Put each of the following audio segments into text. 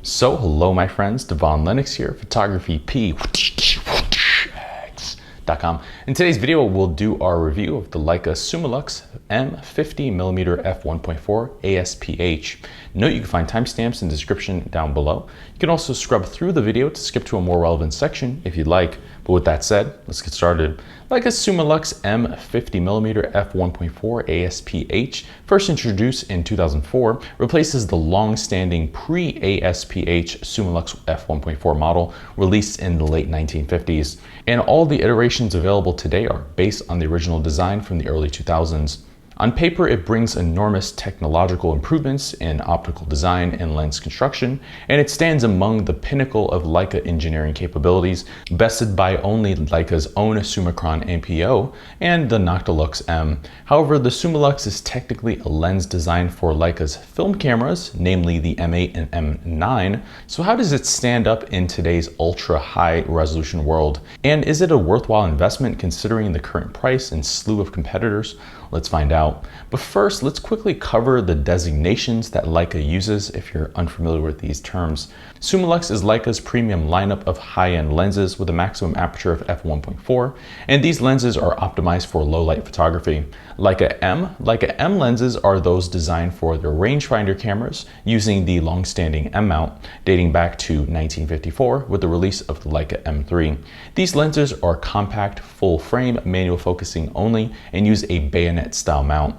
So hello my friends, Devaun Lennox here, PhotographyPX.com. In today's video, we'll do our review of the Leica Summilux M 50mm f1.4 ASPH. Note you can find timestamps in the description down below. You can also scrub through the video to skip to a more relevant section if you'd like. But with that said, let's get started. Leica Summilux M 50mm f1.4 ASPH, first introduced in 2004, replaces the long-standing pre-ASPH Summilux f1.4 model released in the late 1950s. And all the iterations available today are based on the original design from the early 2000s. On paper, it brings enormous technological improvements in optical design and lens construction, and it stands among the pinnacle of Leica engineering capabilities, bested by only Leica's own Summicron MPO and the Noctilux M. However, the Summilux is technically a lens designed for Leica's film cameras, namely the M8 and M9, so how does it stand up in today's ultra-high resolution world? And is it a worthwhile investment considering the current price and slew of competitors? Let's find out. But first, let's quickly cover the designations that Leica uses if you're unfamiliar with these terms. Summilux is Leica's premium lineup of high-end lenses with a maximum aperture of f1.4, and these lenses are optimized for low-light photography. Leica M lenses are those designed for their rangefinder cameras using the long-standing M mount dating back to 1954 with the release of the Leica M3. These lenses are compact, full-frame, manual focusing only, and use a bayonet style mount.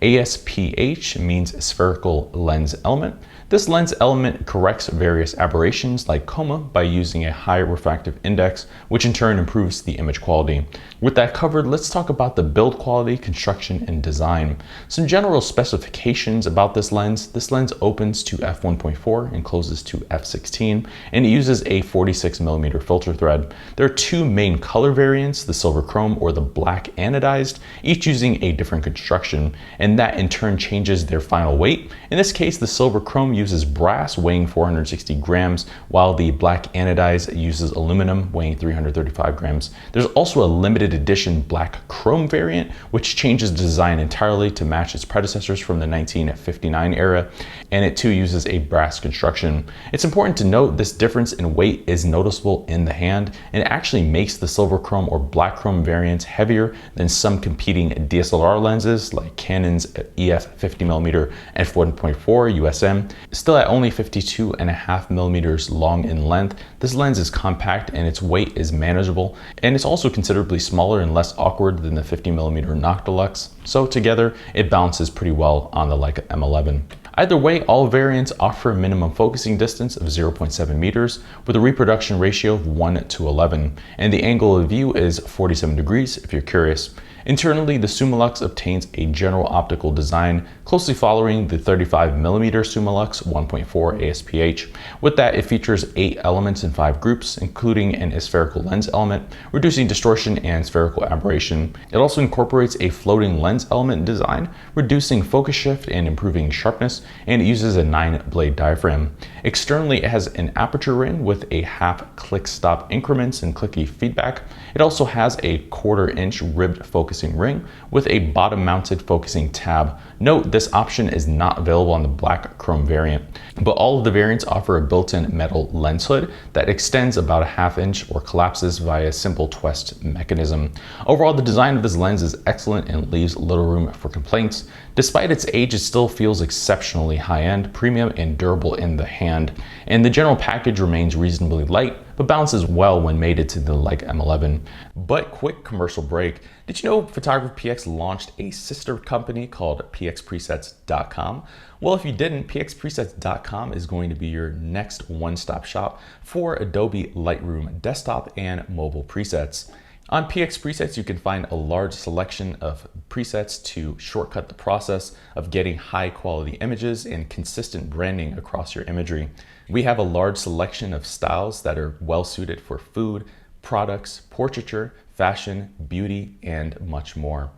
ASPH means spherical lens element. This lens element corrects various aberrations like coma by using a high refractive index, which in turn improves the image quality. With that covered, let's talk about the build quality, construction, and design. Some general specifications about this lens. This lens opens to f1.4 and closes to f16, and it uses a 46mm filter thread. There are two main color variants, the silver chrome or the black anodized, each using a different construction, and that in turn changes their final weight. In this case, the silver chrome uses brass weighing 460 grams, while the black anodized uses aluminum weighing 335 grams. There's also a limited edition black chrome variant, which changes the design entirely to match its predecessors from the 1959 era, and it too uses a brass construction. It's important to note this difference in weight is noticeable in the hand, and it actually makes the silver chrome or black chrome variants heavier than some competing DSLR lenses like Canon's EF 50mm f1.4 USM. Still at only 52.5 millimeters long in length, this lens is compact and its weight is manageable, and it's also considerably smaller and less awkward than the 50mm Noctilux, so together it balances pretty well on the Leica M11. Either way, all variants offer a minimum focusing distance of 0.7 meters with a reproduction ratio of 1:11, and the angle of view is 47 degrees if you're curious. Internally, the Summilux obtains a general optical design closely following the 35mm Summilux 1.4 ASPH. With that, it features 8 elements in 5 groups, including an aspherical lens element, reducing distortion and spherical aberration. It also incorporates a floating lens element design, reducing focus shift and improving sharpness, and it uses a 9-blade diaphragm. Externally, it has an aperture ring with a half click stop increments and clicky feedback. It also has a 1/4 inch ribbed focusing ring with a bottom mounted focusing tab. Note this option is not available on the black chrome variant, but all of the variants offer a built-in metal lens hood that extends about a 1/2 inch or collapses via a simple twist mechanism. Overall, the design of this lens is excellent and leaves little room for complaints. Despite its age, it still feels exceptionally high-end, premium, and durable in the hand, and the general package remains reasonably light, but balances well when mated to the Leica M11. But quick commercial break. Did you know PhotographyPX launched a sister company called PXPresets.com? Well, if you didn't, PXPresets.com is going to be your next one-stop shop for Adobe Lightroom desktop and mobile presets. On PX Presets, you can find a large selection of presets to shortcut the process of getting high quality images and consistent branding across your imagery. We have a large selection of styles that are well suited for food, products, portraiture, fashion, beauty, and much more.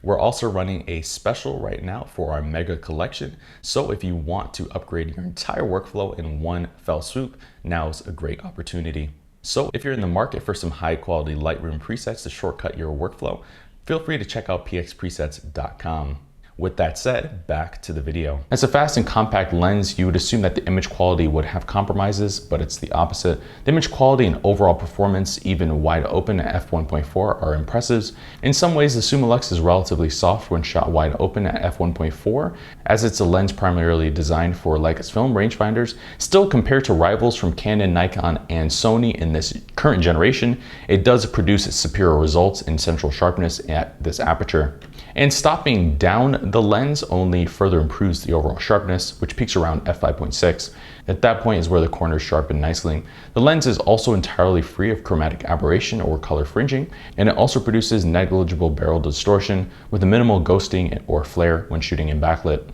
We're also running a special right now for our mega collection, so if you want to upgrade your entire workflow in one fell swoop, now's a great opportunity. So if you're in the market for some high quality Lightroom presets to shortcut your workflow, feel free to check out pxpresets.com. With that said, back to the video. As a fast and compact lens, you would assume that the image quality would have compromises, but it's the opposite. The image quality and overall performance, even wide open at f1.4, are impressive. In some ways, the Summilux is relatively soft when shot wide open at f1.4, as it's a lens primarily designed for Leica's film rangefinders. Still, compared to rivals from Canon, Nikon, and Sony in this current generation, it does produce superior results in central sharpness at this aperture. And stopping down the lens only further improves the overall sharpness, which peaks around f5.6. At that point is where the corners sharpen nicely. The lens is also entirely free of chromatic aberration or color fringing, and it also produces negligible barrel distortion with a minimal ghosting or flare when shooting in backlit.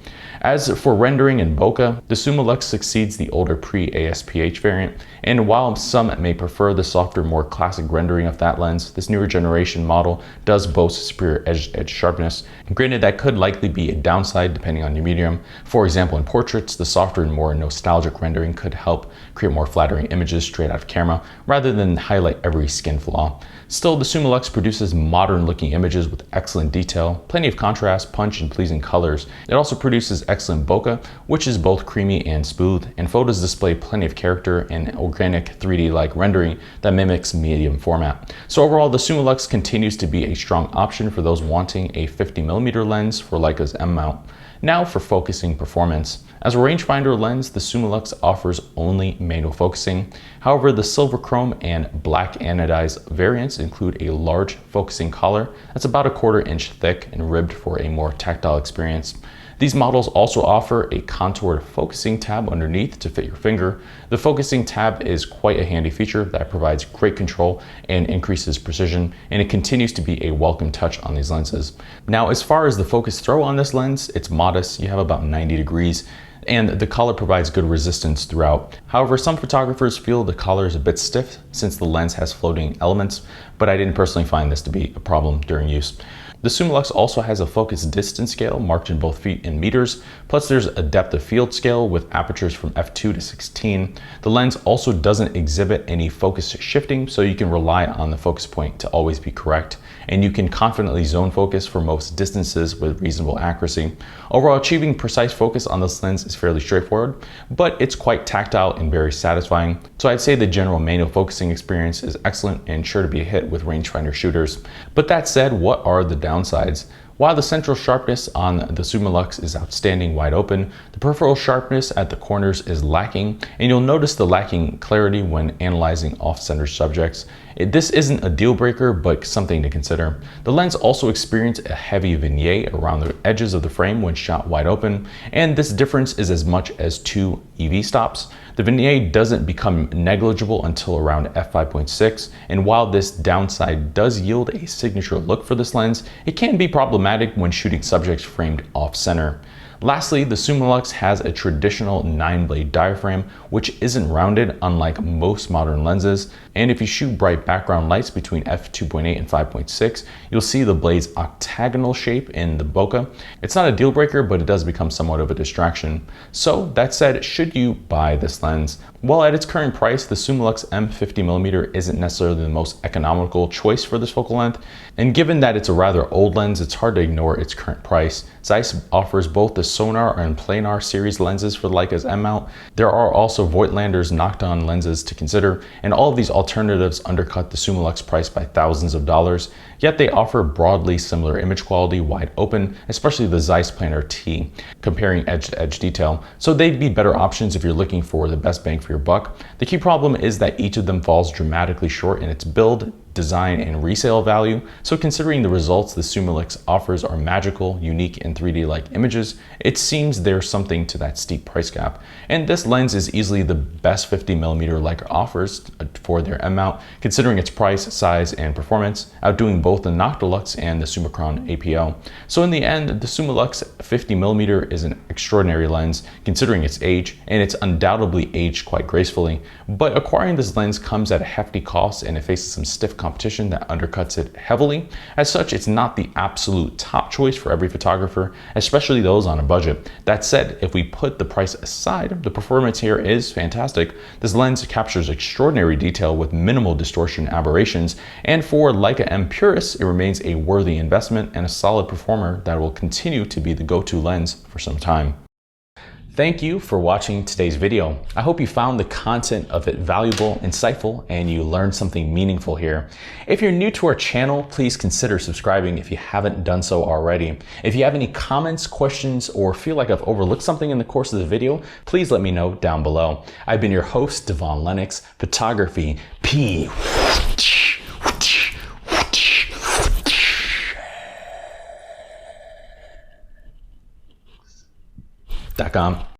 As for rendering in bokeh, the Summilux succeeds the older pre-ASPH variant, and while some may prefer the softer, more classic rendering of that lens, this newer generation model does boast superior edge-to-edge sharpness. Granted, that could likely be a downside depending on your medium. For example, in portraits, the softer and more nostalgic rendering could help create more flattering images straight out of camera, rather than highlight every skin flaw. Still, the Summilux produces modern-looking images with excellent detail, plenty of contrast, punch, and pleasing colors. It also produces excellent bokeh, which is both creamy and smooth, and photos display plenty of character and organic 3D-like rendering that mimics medium format. So overall, the Summilux continues to be a strong option for those wanting a 50mm lens for Leica's M mount. Now for focusing performance. As a rangefinder lens, the Summilux offers only manual focusing. However, the silver chrome and black anodized variants include a large focusing collar that's about a 1/4 inch thick and ribbed for a more tactile experience. These models also offer a contoured focusing tab underneath to fit your finger. The focusing tab is quite a handy feature that provides great control and increases precision, and it continues to be a welcome touch on these lenses. Now, as far as the focus throw on this lens, it's modest. You have about 90 degrees. And the collar provides good resistance throughout. However, some photographers feel the collar is a bit stiff since the lens has floating elements, but I didn't personally find this to be a problem during use. The Summilux also has a focus distance scale marked in both feet and meters, plus there's a depth of field scale with apertures from f2 to 16. The lens also doesn't exhibit any focus shifting, so you can rely on the focus point to always be correct, and you can confidently zone focus for most distances with reasonable accuracy. Overall, achieving precise focus on this lens is fairly straightforward, but it's quite tactile and very satisfying. So I'd say the general manual focusing experience is excellent and sure to be a hit with rangefinder shooters. But that said, what are the downsides? While the central sharpness on the Summilux is outstanding wide open, the peripheral sharpness at the corners is lacking, and you'll notice the lacking clarity when analyzing off-center subjects. This isn't a deal breaker, but something to consider. The lens also experienced a heavy vignette around the edges of the frame when shot wide open, and this difference is as much as 2 EV stops. The vignette doesn't become negligible until around f5.6, and while this downside does yield a signature look for this lens, it can be problematic when shooting subjects framed off-center. Lastly, the Summilux has a traditional 9-blade diaphragm, which isn't rounded unlike most modern lenses, and if you shoot bright background lights between f2.8 and 5.6, you'll see the blade's octagonal shape in the bokeh. It's not a deal breaker, but it does become somewhat of a distraction. So that said, should you buy this lens? Well, at its current price, the Summilux M 50mm isn't necessarily the most economical choice for this focal length, and given that it's a rather old lens, it's hard to ignore its current price. Zeiss offers both the Sonar and Planar series lenses for Leica's M mount. There are also Voigtlander's Nocton lenses to consider, and all of these alternatives undercut the Summilux price by thousands of dollars, yet they offer broadly similar image quality wide open, especially the Zeiss Planar T, comparing edge-to-edge detail. So they'd be better options if you're looking for the best bang for your buck. The key problem is that each of them falls dramatically short in its build, design, and resale value. So considering the results the Summilux offers are magical, unique, and 3D-like images, it seems there's something to that steep price gap. And this lens is easily the best 50mm Leica offers for their M mount, considering its price, size, and performance, outdoing both the Noctilux and the Summicron APO. So in the end, the Summilux 50mm is an extraordinary lens considering its age, and it's undoubtedly aged quite gracefully. But acquiring this lens comes at a hefty cost, and it faces some stiff competition that undercuts it heavily. As such, it's not the absolute top choice for every photographer, especially those on a budget. That said, if we put the price aside, the performance here is fantastic. This lens captures extraordinary detail with minimal distortion aberrations, and for Leica M purists, it remains a worthy investment and a solid performer that will continue to be the go-to lens for some time. Thank you for watching today's video. I hope you found the content of it valuable, insightful, and you learned something meaningful here. If you're new to our channel, please consider subscribing if you haven't done so already. If you have any comments, questions, or feel like I've overlooked something in the course of the video, please let me know down below. I've been your host, Devaun Lennox, Photography P. .com.